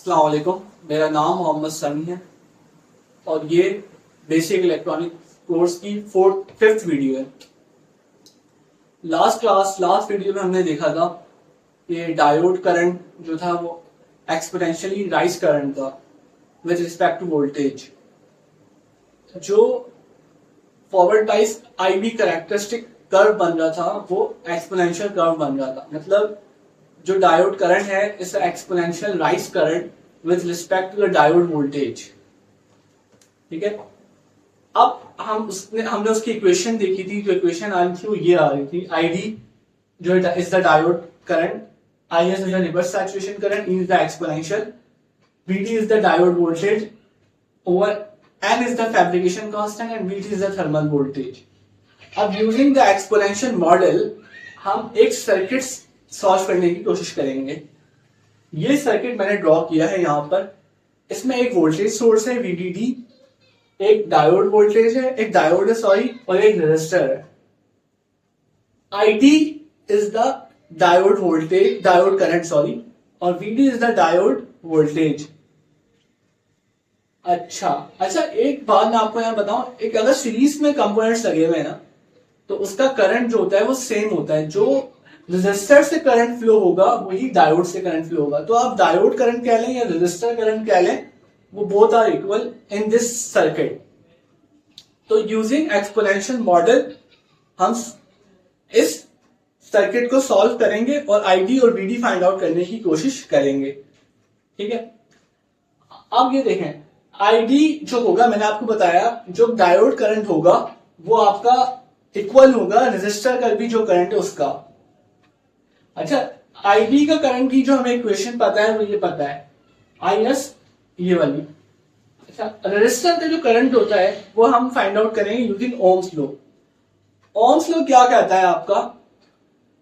अस्सलाम वालेकुम। मेरा नाम मोहम्मद समी है और ये बेसिक इलेक्ट्रॉनिक कोर्स की फिफ्थ वीडियो है। लास्ट वीडियो में हमने देखा था कि डायोड करंट जो था वो एक्सपोनेंशियली राइज करंट था विद रिस्पेक्ट टू वोल्टेज। जो forward bias IV characteristic curve बन रहा था वो एक्सपोनेंशियल कर्व बन रहा था। मतलब जो डायोड करंट है इस exponential rise current with respect to the diode voltage. ठीक है, अब हमने उसकी इक्वेशन देखी थी। जो इक्वेशन आ रही थी वो ये आ रही थी, आईडी जो is the diode current, I S is the reverse saturation current, E is the exponential, VT is the diode voltage over N is the fabrication constant and VT is the thermal voltage. अब using the exponential model हम एक circuit solve करने की कोशिश करेंगे। ये circuit मैंने draw किया है यहाँ पर। इसमें एक वोल्टेज सोर्स है VDD, एक डायोड वोल्टेज है, एक डायोड है सॉरी, और एक रेजिस्टर है। ID is the diode voltage, diode current sorry, और VD is the diode voltage. अच्छा, एक बात मैं आपको यहाँ बताऊं, एक अगर सीरीज में कंपोनेंट्स लगे हुए हैं ना तो उसका करंट जो होता है वो सेम होता है। जो रेजिस्टर से करंट फ्लो होगा वही डायोड से करंट फ्लो होगा। तो आप डायोड करंट कह लें या रेजिस्टर करंट कह लें, वो both are equal in this circuit. तो यूजिंग एक्सपोनेंशियल मॉडल हम इस सर्किट को सॉल्व करेंगे और आईडी और वीडी फाइंड आउट करने की कोशिश करेंगे। ठीक है, अब ये देखें, आईडी जो होगा मैंने आपको बताया, जो डायोड करंट होगा वो आपका इक्वल होगा रेजिस्टर का भी जो करंट है उसका। अच्छा, आईडी का करंट की जो हमें इक्वेशन पता है वो ये पता है, IS ये वाली। अच्छा, रेजिस्टर का जो करंट होता है वो हम फाइंड आउट करेंगे using ohms law. Ohm's law क्या कहता है आपका,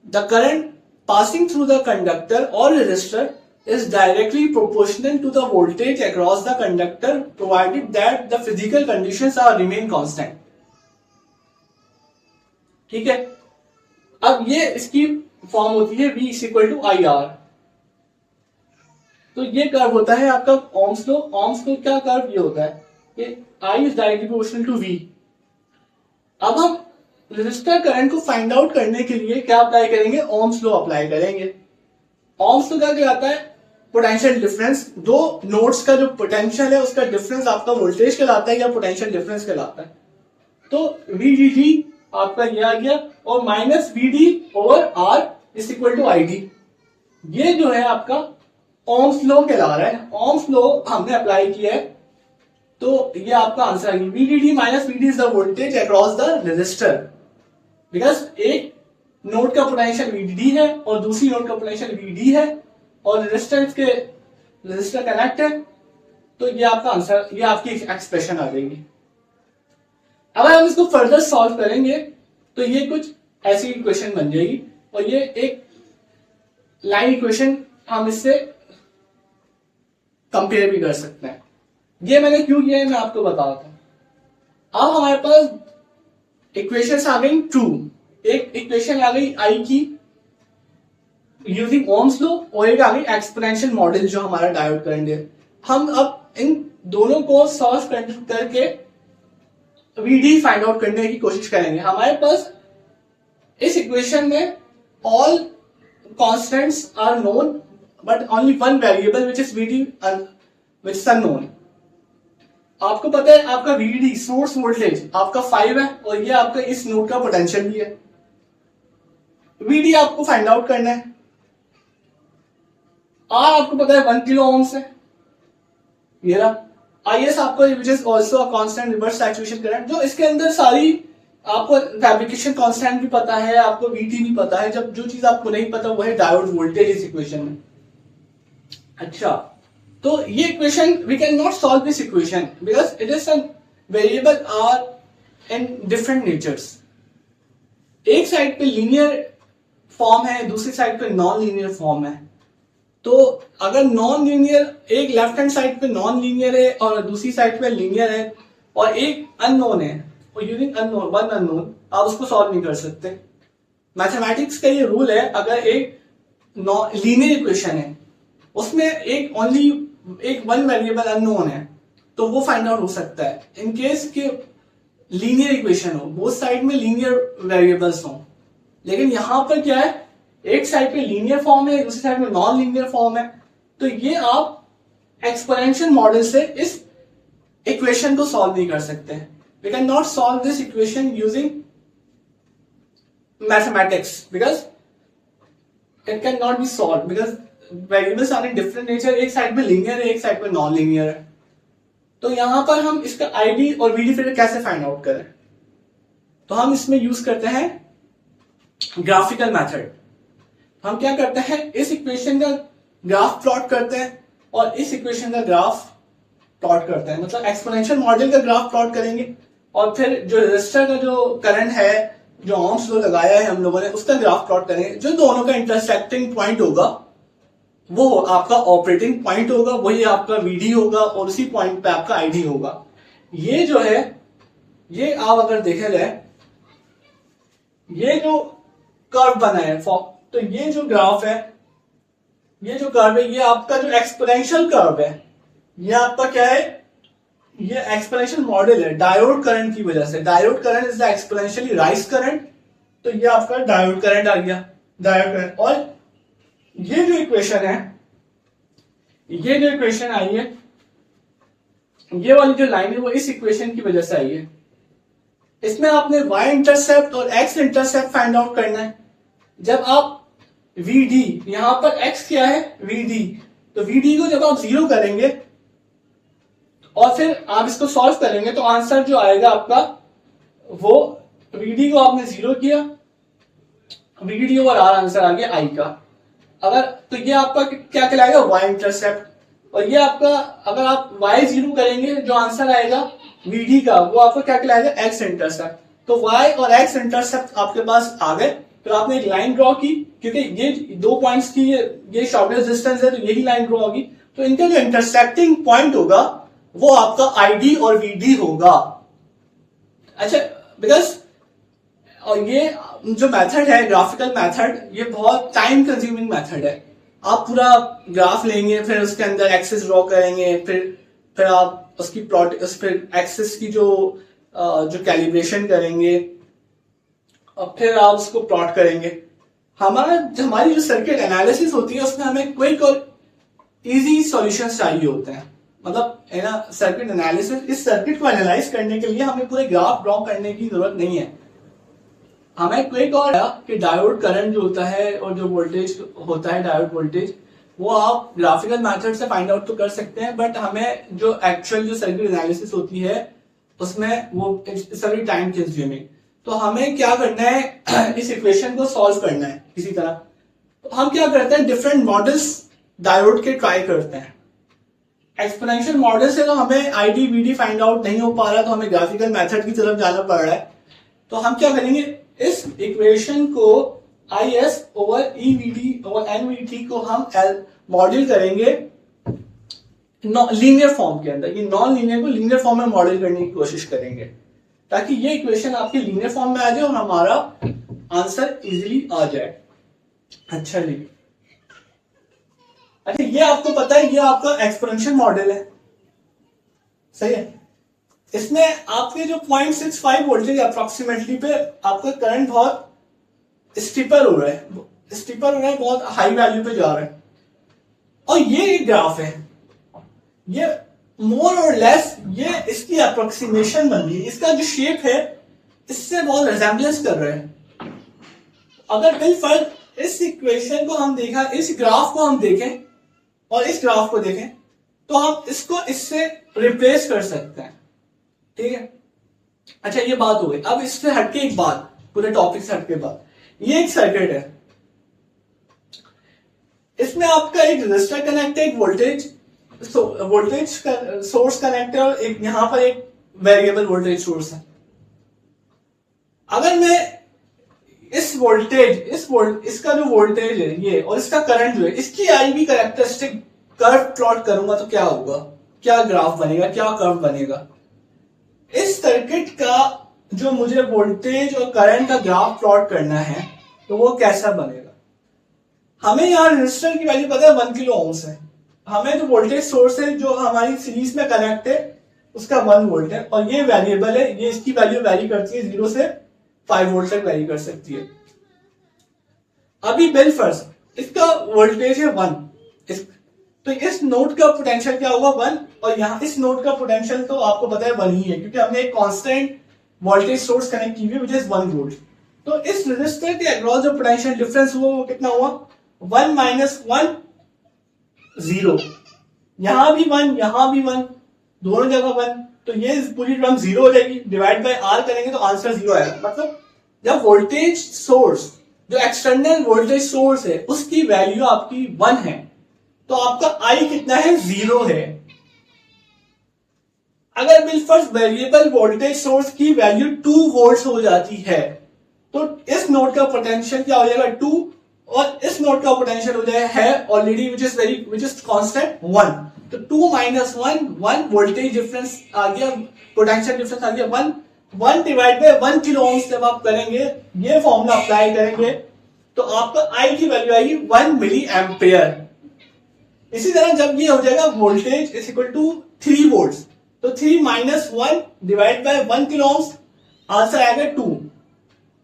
the current passing through the conductor और resistor is directly proportional to the voltage across the conductor provided that the physical conditions are remain constant। ठीक है, अब ये इसकी फॉर्म होती है V is equal to IR। तो ये कर्व होता है आपका ओम्स लॉ। ओम्स लॉ क्या कर्व ये होता है कि I is directly proportional to V। अब हम रेजिस्टर करंट को फाइंड आउट करने के लिए क्या अप्लाई करेंगे, ओम्स लॉ अप्लाई करेंगे। ओम्स लॉ क्या कहलाता है, पोटेंशियल डिफरेंस। दो नोड्स का जो पोटेंशियल है उसका डिफरेंस आपका वोल्टेज कहलाता है या पोटेंशियल डिफरेंस कहलाता है। तो VDD आपका ये आ गया और minus VD over R is equal to ID। ये जो है आपका ओम्स लॉ कहला रहा है। ओम्स लॉ हमने अप्लाई किया है तो ये आपका आंसर आ गया। VDD minus VD is the voltage across the resistor, because एक नोड का पोटेंशियल VDD है और दूसरी नोड का पोटेंशियल VD है और रेजिस्टर कनेक्ट है। तो ये आपका आंसर, ये आपकी एक्सप्रेशन आ जाएगी। अगर हम इसको फर्दर सॉल्व करेंगे तो ये कुछ ऐसी इक्वेशन बन जाएगी और ये एक लाइन इक्वेशन हम इससे कंपेयर भी कर सकते हैं। ये मैंने क्यों किया है मैं आपको बताता हूं। अब हमारे पास इक्वेशन आ गई टू, एक इक्वेशन आ गई I की यूजिंग ओम्स लॉ और एक आ गई एक्सपोनेंशियल मॉडल जो हमारा डायोड करंट है। हम अब इन दोनों को सॉल्व करके VD फाइंड आउट करने की कोशिश करेंगे। हमारे पास इस इक्वेशन में all constants are known but only one variable which is VD which is unknown. आपको पता है आपका VD सोर्स वोल्टेज आपका 5 है और ये आपका इस नोड का पोटेंशियल भी है। VD आपको फाइंड आउट करना है। R आपको पता है 1 किलो ओम्स है। ये रहा IS आपको which is also a constant reverse saturation current. जो इसके अंदर सारी आपको फैब्रिकेशन कांस्टेंट भी पता है, आपको VT भी पता है। जब जो चीज आपको नहीं पता वो है डायोड वोल्टेज इस इक्वेशन में। अच्छा, तो ये equation we can not solve this equation because it is some variable are in different natures. एक साइड पे लीनियर फॉर्म है, दूसरी साइड पे नॉन लीनियर फॉर्म है। तो अगर नॉन लीनियर, एक लेफ्ट हैंड साइड पे नॉन लीनियर है और दूसरी साइड पे लीनियर है और एक अननोन है और यूजिंग अननोन वन अननोन आप उसको सॉल्व नहीं कर सकते। मैथमेटिक्स का ये रूल है, अगर एक लीनियर इक्वेशन है उसमें एक ओनली एक वन वेरिएबल अननोन है तो वो फाइंड आउट हो सकता है। इन केस के लीनियर इक्वेशन हो, बोथ साइड में लीनियर वेरिएबल्स हो, लेकिन यहां पर क्या है, एक साइड पे लीनियर फॉर्म है, दूसरी साइड में नॉन लीनियर फॉर्म है, तो ये आप एक्सपोनेंशियल मॉडल से इस इक्वेशन को सॉल्व नहीं कर सकते। We can not solve this equation using mathematics because it can not be solve because variables are in different nature, एक साइड पे लीनियर है, एक साइड पे नॉन लीनियर है। तो यहां पर हम इसका आईडी और वीडी फिगर कैसे फाइंड आउट करें, तो हम इसमें यूज करते हैं ग्राफिकल मेथड। हम क्या करते हैं, इस इक्वेशन का ग्राफ प्लॉट करते हैं और इस इक्वेशन का ग्राफ प्लॉट करते हैं, मतलब एक्सपोनेंशियल मॉडल का ग्राफ प्लॉट करेंगे और फिर जो रजिस्टर का जो करंट है, जो ओम्स लॉ लगाया है हम लोगों ने, उसका ग्राफ प्लॉट करेंगे। जो दोनों का इंटरसेक्टिंग पॉइंट होगा वो आपका ऑपरेटिंग पॉइंट होगा, वही आपका वीडी होगा और उसी पॉइंट पे आपका आईडी होगा। ये जो है, ये आप अगर देखे जाए, ये जो कर्व बना है, तो ये जो ग्राफ है, ये जो कर्व है, ये आपका जो एक्सपोनेंशियल कर्व है, ये आपका क्या है, ये एक्सपोनेंशियल मॉडल है डायोड करंट की वजह से। Diode current is the exponentially rise current, तो ये आपका डायोड करंट आ गया, डायोड करंट। और ये जो इक्वेशन है, ये जो इक्वेशन आई है, ये वाली जो लाइन है, वो इस इक्वेशन की वजह से आई है। इसमें आपने y इंटरसेप्ट और x इंटरसेप्ट फाइंड आउट करना है। जब आप vd, यहां पर x क्या है, vd, तो vd को जब आप 0 करेंगे और फिर आप इसको सॉल्व करेंगे तो आंसर जो आएगा आपका, वो vd को आपने 0 किया, vd ओवर r आंसर आ गया i का। अगर तो ये आपका क्या कहलाएगा, y इंटरसेप्ट। और ये आपका, अगर आप y 0 करेंगे, जो आंसर आएगा vd का, वो आपका क्या कहलाएगा, x इंटरसेप्ट। तो y और x इंटरसेप्ट आपके पास आ गए। तो आपने एक लाइन ड्रॉ की, क्योंकि ये दो पॉइंट्स की ये शॉर्टेस्ट डिस्टेंस है, तो यही लाइन ड्रॉ होगी। तो इनका जो इंटरसेक्टिंग पॉइंट होगा वो आपका id और vd होगा। अच्छा, बिकॉज और ये जो मेथड है, ग्राफिकल मेथड, ये बहुत टाइम कंज्यूमिंग मेथड है। आप पूरा ग्राफ लेंगे, फिर उसके अंदर एक्सिस ड्रॉ करेंगे, फिर आप उसकी प्लॉट, उस फिर एक्सिस की जो कैलिब्रेशन करेंगे और फिर आप उसको प्लॉट करेंगे। हमारी जो सर्किट एनालिसिस होती है, उसमें हमें क्विक और इजी सॉल्यूशंस चाहिए होते हैं। मतलब है ना, सर्किट एनालिसिस, इस सर्किट को एनालाइज करने के लिए हमें पूरे ग्राफ ड्रॉ करने की जरूरत नहीं है। हमें क्विक और कि डायोड करंट जो होता है और जो वोल्टेज होता है, डायोड वोल्टेज, वो आप ग्राफिकल मेथड से फाइंड आउट तो कर सकते हैं, बट हमें जो एक्चुअल जो सर्किट एनालिसिस होती है उसमें वो सभी टाइम कंज्यूमिंग। तो हमें क्या करना है, इस इक्वेशन को सॉल्व करना है किसी तरह। तो हम क्या करते हैं, डिफरेंट मॉडल्स डायोड के ट्राई करते हैं। एक्सपोनेंशियल मॉडल से तो हमें आईडी वीडी फाइंड आउट नहीं हो पा रहा, तो हमें ग्राफिकल मेथड की तरफ जाना पड़ रहा है। तो हम क्या करेंगे, इस इक्वेशन को IS over EVD over NVT को हम मॉडल करेंगे लीनियर फॉर्म के अंदर। ये नॉन लीनियर को लीनियर फॉर्म में मॉडल करने की कोशिश करेंगे, ताकि ये इक्वेशन आपकी लीनियर फॉर्म में आ जाए और हमारा आंसर इजीली आ जाए। अच्छा जी, अच्छा, ये आपको पता है, ये आपका एक्सपोनेंशियल मॉडल है, सही है। इसमें आपके जो 0.65 वोल्टेज अप्रोक्सीमेटली पे आपका करंट बहुत स्टीपर हो रहा है, बहुत हाई वैल्यू पे जा रहा है। और ये एक ग्राफ है, ये मोर और लेस ये इसकी अप्रोक्सीमेशन बन रही है, इसका जो शेप है इससे बहुत रिजेम्बलेंस कर रहे हैं। अगर बिल्कुल इस इक्वेशन को हम देखा, इस ग्राफ को हम देखें और इस ग्राफ को देखें, तो हम इसको इससे रिप्लेस कर सकते हैं, ठीक है। अच्छा, ये बात हो गई। अब इससे हटके एक बात, पूरे टॉपिक से हटके बात, ये एक सर्किट है, इसमें आपका एक रजिस्टर कनेक्ट है, एक वोल्टेज सोर्स कनेक्ट है और एक यहां पर एक वेरिएबल वोल्टेज सोर्स है। अगर मैं इस वोल्टेज, इसका जो वोल्टेज है ये और इसका करंट जो है, इसकी IV कैरेक्टरिस्टिक कर्व प्लॉट करूंगा तो क्या होगा, क्या ग्राफ बनेगा, क्या कर्व बनेगा। इस सर्किट का जो मुझे वोल्टेज और करंट का ग्राफ प्लॉट करना है, तो वो कैसा बनेगा। हमें यहां रेजिस्टर की वैल्यू पता है 1 किलो ओम्स है, हमें जो वोल्टेज सोर्स है जो हमारी सीरीज में कनेक्ट है उसका 1 वोल्ट है, और ये वेरिएबल है, ये इसकी वैल्यू वेरी करती है 0 से 5 वोल्ट तक वेरी कर सकती है। अभी बिल फर्स्ट इसका वोल्टेज है 1, तो इस नोड का पोटेंशियल क्या होगा 1, और यहाँ इस नोड का पोटेंशियल तो आपको पता है 1 ही है, क्योंकि हमने एक कांस्टेंट वोल्टेज सोर्स कनेक्ट की हुई है विच इज 1 वोल्ट। तो इस रेजिस्टर के अक्रॉस जो पोटेंशियल डिफरेंस हुआ वो कितना हुआ 1 माइनस 1 0, यहां भी 1 यहां भी 1, दोनों जगह 1, तो ये पूरी टर्म 0 हो जाएगी, डिवाइड बाय आर करेंगे तो आंसर 0 आएगा। मतलब जब वोल्टेज सोर्स जो एक्सटर्नल वोल्टेज सोर्स है उसकी वैल्यू आपकी 1 है तो आपका आई कितना है 0 है। अगर बिलफर्स्ट वेरिएबल वोल्टेज सोर्स की वैल्यू 2 वोल्ट हो जाती है तो इस नोड का पोटेंशियल क्या हो जाएगा 2, और इस नोड का पोटेंशियल हो जाएगा है ऑलरेडी विच इज कांस्टेंट 1, तो 2 माइनस 1 वोल्टेज डिफरेंस आ गया, पोटेंशियल डिफरेंस आ गया 1 डिवाइड बाय 1 किलो ओम्स। जब आप करेंगे ये फॉर्मूला अप्लाई करेंगे तो आपका आई की वैल्यू आएगी 1 मिली एम्पेयर। इसी तरह जब ये हो जाएगा voltage is equal to 3 volt, तो 3 minus 1 divide by 1 kilo ohms, answer आएगा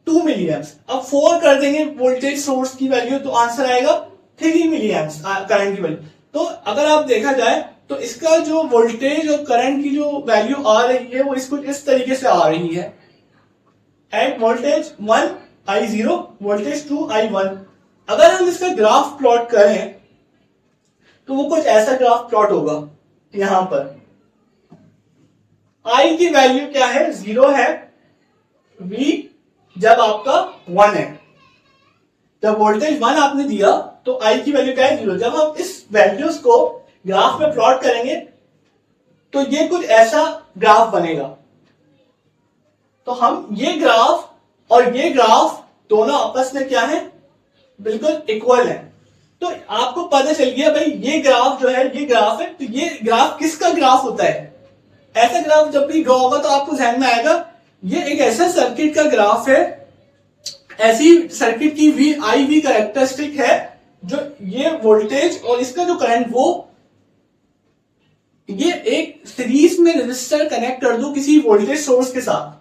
2 मिली एम्प्स। अब 4 कर देंगे वोल्टेज सोर्स की वैल्यू तो आंसर आएगा 3 मिली एम्प्स करंट की वैल्यू। तो अगर आप देखा जाए तो इसका जो वोल्टेज और करंट की जो वैल्यू आ रही है वो इसको इस तरीके से आ रही है, eight voltage 1 I0 voltage 2 I1। अगर हम इसका ग्राफ प्लॉट करें तो वो कुछ ऐसा ग्राफ प्लॉट होगा। यहां पर I की वैल्यू क्या है 0 है, V जब आपका 1 है, जब वोल्टेज 1 आपने दिया तो I की वैल्यू क्या है 0। जब हम इस वैल्यूज को ग्राफ में प्लॉट करेंगे तो ये कुछ ऐसा ग्राफ बनेगा। तो हम ये ग्राफ और ये ग्राफ दोनों आपस में क्या है बिल्कुल इक्वल है। तो आपको पता चल गया भाई ये ग्राफ जो है ये ग्राफ है, तो ये ग्राफ किसका ग्राफ होता है। ऐसा ग्राफ जब भी ड्रॉ होगा तो आपको ध्यान में आएगा ये एक ऐसा सर्किट का ग्राफ है, ऐसी सर्किट की वी आई वी कैरेक्टरिस्टिक है जो ये वोल्टेज और इसका जो करंट वो ये एक सीरीज में रेजिस्टर कनेक्ट कर दो किसी वोल्टेज सोर्स के साथ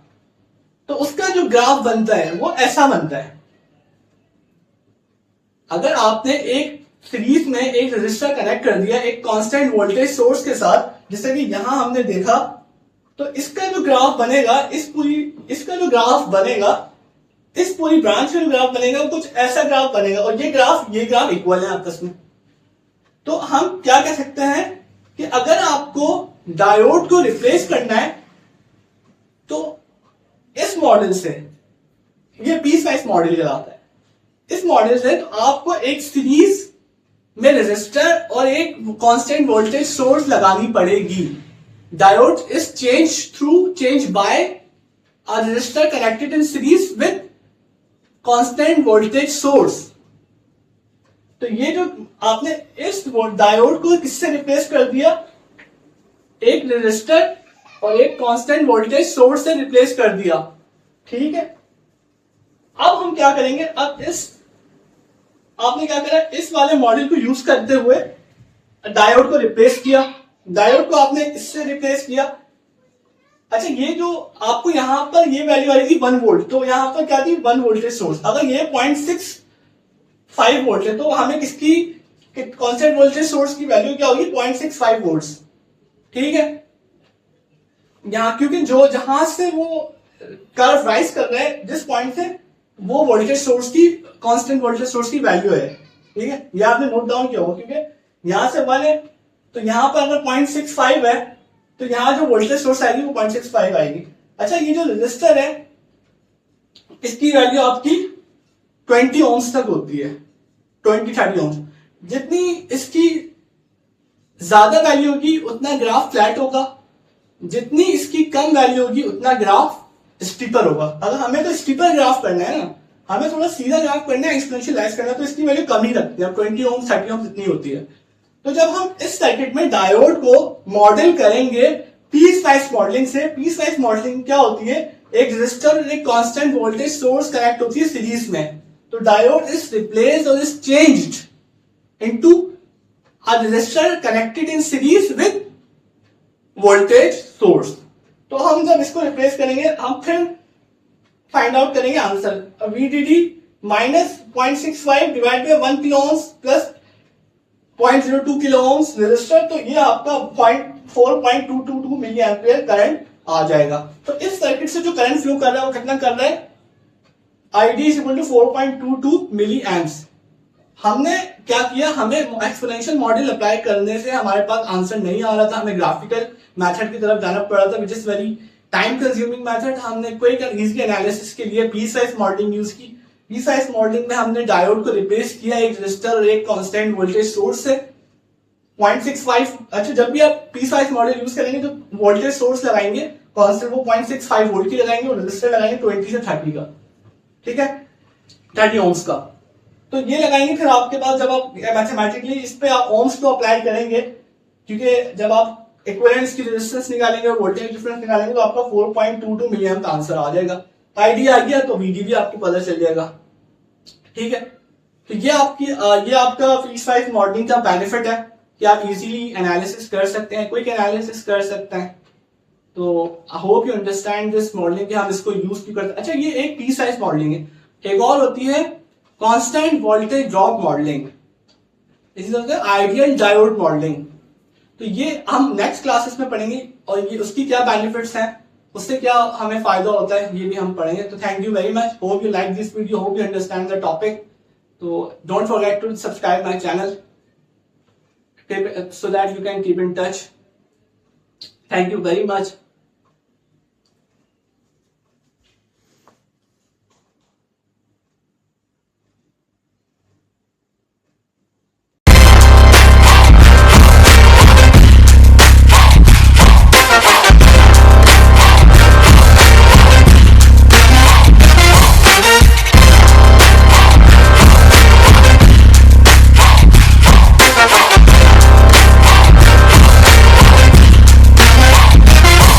तो उसका जो ग्राफ बनता है वो ऐसा बनता है। अगर आपने एक सीरीज में एक रेजिस्टर कनेक्ट कर दिया एक कांस्टेंट वोल्टेज सोर्स के साथ, जैसे कि यहां हमने देखा, तो इसका जो ग्राफ बनेगा इसका जो ग्राफ बनेगा इस पूरी ब्रांच का जो ग्राफ बनेगा वो कुछ ऐसा ग्राफ बनेगा, और ये ग्राफ इक्वल है आपस में। तो हम क्या कह सकते हैं कि अगर आपको डायोड को रिप्लेस करना है तो इस मॉडल से, ये पीस वाइज मॉडल कहलाता है, इस मॉडल से तो आपको एक सीरीज में रेजिस्टर और एक कांस्टेंट वोल्टेज सोर्स लगानी पड़ेगी। Diode is change by a resistor connected in series with constant voltage source. तो ये जो आपने इस डायोड को किससे रिप्लेस कर दिया, एक रेजिस्टर और एक कांस्टेंट वोल्टेज सोर्स से रिप्लेस कर दिया, ठीक है। अब हम क्या करेंगे, अब आपने क्या करा, इस वाले मॉडल को यूज करते हुए डायोड को रिप्लेस किया, डायोड को आपने इससे रिप्लेस किया। अच्छा, ये जो आपको यहां पर ये वैल्यू आ रही थी 1 वोल्ट, तो यहां पर क्या थी 1 वोल्टेज सोर्स, अगर ये 0.65 वोल्ट है तो हमें किसकी कांस्टेंट वोल्टेज सोर्स की वैल्यू क्या होगी 0.65 वोल्ट, ठीक है। यहां क्योंकि जहां से वो कर्व राइज कर रहे हैं जिस पॉइंट से, वो वोल्टेज सोर्स की कांस्टेंट वोल्टेज सोर्स की वैल्यू है, ठीक है। ये आपने नोट डाउन किया होगा, क्योंकि यहां से 1 है तो यहां पर अगर 0.65 है तो यहां जो वोल्टेज सोर्स आएगी वो 0.65 आएगी। अच्छा, ये जो रेजिस्टर है इसकी वैल्यू आपकी 20 ओम्स तक होती है, 20-30 ओम्स। जितनी इसकी ज्यादा वैल्यू होगी उतना ग्राफ फ्लैट होगा, जितनी इसकी कम वैल्यू होगी उतना ग्राफ स्टीपर होगा। अगर हमें तो स्टीपर ग्राफ करना है ना, हमें थोड़ा सीधा ग्राफ करना है, एक्सपोनेंशियलाइज करना है, तो इसकी वैल्यू कम ही रखते हैं, 20 ओम 30 ओम इतनी होती है। तो जब हम इस सर्किट में डायोड को मॉडल करेंगे पीस वाइज मॉडलिंग से, पीस वाइज मॉडलिंग क्या होती है, एक रेजिस्टर और एक कांस्टेंट वोल्टेज सोर्स कनेक्ट होती है सीरीज में, तो डायोड इज रिप्लेस्ड और is changed into a resistor connected in series with voltage source। तो हम जब इसको रिप्लेस करेंगे हम फिर फाइंड आउट करेंगे answer. VDD minus 0.65 divide by 1 kilo ohms plus 0.02 kilo ohms resistor, तो ये आपका 4.222 मिली एम्पियर करंट आ जाएगा। तो इस सर्किट से जो करंट फ्लो कर रहा है वो कितना कर रहा है, ID is equal to 4.22 milli amps. हमने क्या किया, हमें एक्सपोनेंशियल मॉडल अप्लाई करने से हमारे पास आंसर नहीं आ रहा था, हमें ग्राफिकल मेथड की तरफ जाना पड़ रहा था, which is very time consuming method. हमने क्विक एंड इजी एनालिसिस के लिए पीस-वाइज मॉडलिंग यूज की। पीस-वाइज मॉडलिंग में हमने डायोड को रिप्लेस किया एक रेजिस्टर और एक कांस्टेंट वोल्टेज सोर्स से 0.65। अच्छा, जब भी आप पीस-वाइज मॉडल यूज करेंगे तो वोल्टेज सोर्स लगाएंगे कांस्टेंट वो 0.65 वोल्ट की लगाएंगे और रेजिस्टर लगाएंगे 20 से 30 का, ठीक है, 30 ओम्स का। तो ये लगाएंगे, फिर आपके पास जब आप मैथमेटिकली इस पे आप ओम्स को अप्लाई करेंगे, क्योंकि जब आप इक्विवेलेंस की रेजिस्टेंस निकालेंगे और वोल्टेज डिफरेंस निकालेंगे तो आपका 4.22 मिली एम्प आंसर आ जाएगा। आईडी आ गया तो VD भी आपको पता चल जाएगा, ठीक है। तो ये आपका पीस-वाइज मॉडलिंग का बेनिफिट है कि आप इजीली एनालिसिस कर सकते हैं, क्विक एनालिसिस कर सकते हैं। तो I hope you understand this modelling कि हम इसको यूज क्यों करते हैं। अच्छा, ये एक पीस-वाइज मॉडलिंग है, एक और होती है कांस्टेंट वोल्टेज ड्रॉप मॉडलिंग, इसी तरह से आइडियल डायोड मॉडलिंग। तो ये हम नेक्स्ट क्लासेस में पढ़ेंगे और ये उसकी क्या बेनिफिट्स हैं, उससे क्या हमें फायदा होता है, ये भी हम पढ़ेंगे। तो thank you very much, hope you like this video, hope you understand the topic. तो don't forget to subscribe my channel so that you can keep in touch. Thank you very much.